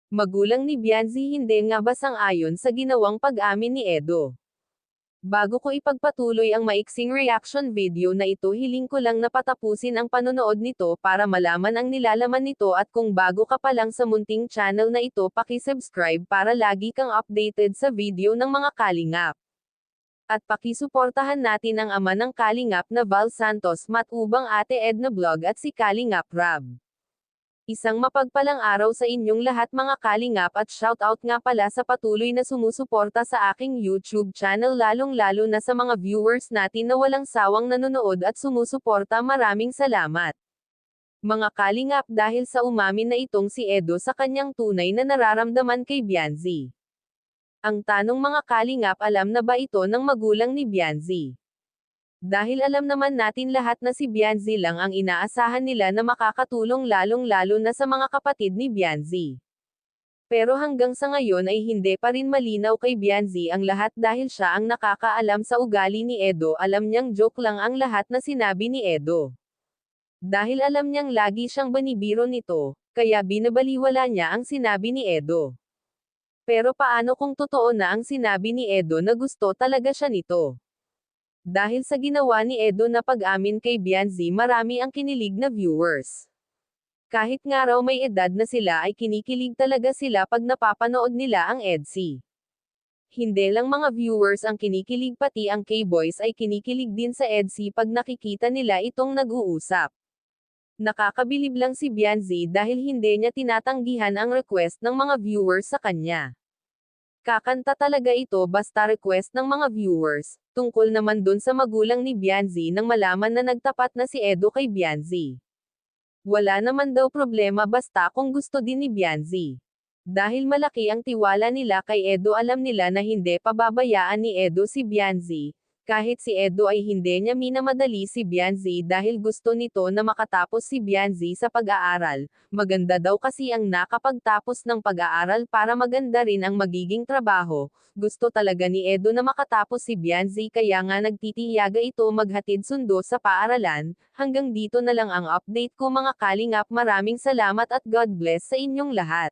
Magulang ni Bianzi hindi nga ba sang-ayon sa ginawang pag-amin ni Edo? Bago ko ipagpatuloy ang maiksing reaction video na ito, hiling ko lang na patapusin ang panonood nito para malaman ang nilalaman nito, at kung bago ka pa lang sa munting channel na ito, paki-subscribe para lagi kang updated sa video ng mga kalingap. At pakisuportahan natin ang ama ng kalingap na Val Santos, Matubang Ate Edna Vlog at si Kalingap Rab. Isang mapagpalang araw sa inyong lahat mga kalingap, at shoutout nga pala sa patuloy na sumusuporta sa aking YouTube channel, lalong-lalo na sa mga viewers natin na walang sawang nanonood at sumusuporta. Maraming salamat. Mga kalingap, dahil sa umamin na itong si Edo sa kanyang tunay na nararamdaman kay Bianzi. Ang tanong mga kalingap, alam na ba ito ng magulang ni Bianzi? Dahil alam naman natin lahat na si Bianzi lang ang inaasahan nila na makakatulong, lalong-lalo na sa mga kapatid ni Bianzi. Pero hanggang sa ngayon ay hindi pa rin malinaw kay Bianzi ang lahat, dahil siya ang nakakaalam sa ugali ni Edo. Alam niyang joke lang ang lahat na sinabi ni Edo. Dahil alam niyang lagi siyang banibiro nito, kaya binabaliwala niya ang sinabi ni Edo. Pero paano kung totoo na ang sinabi ni Edo na gusto talaga siya nito? Dahil sa ginawa ni Edo na pag-amin kay Bianzi, marami ang kinilig na viewers. Kahit nga raw may edad na sila ay kinikilig talaga sila pag napapanood nila ang EDC. Hindi lang mga viewers ang kinikilig, pati ang K-boys ay kinikilig din sa EDC pag nakikita nila itong nag-uusap. Nakakabilib lang si Bianzi dahil hindi niya tinatanggihan ang request ng mga viewers sa kanya. Kakanta talaga ito basta request ng mga viewers. Tungkol naman dun sa magulang ni Bianzi nang malaman na nagtapat na si Edo kay Bianzi. Wala naman daw problema basta kung gusto din ni Bianzi. Dahil malaki ang tiwala nila kay Edo, alam nila na hindi pababayaan ni Edo si Bianzi. Kahit si Edo ay hindi niya minamadali si Bianzi dahil gusto nito na makatapos si Bianzi sa pag-aaral. Maganda daw kasi ang nakapagtapos ng pag-aaral para maganda rin ang magiging trabaho. Gusto talaga ni Edo na makatapos si Bianzi, kaya nga nagtitiyaga ito maghatid sundo sa paaralan. Hanggang dito na lang ang update ko mga kalingap. Maraming salamat at God bless sa inyong lahat.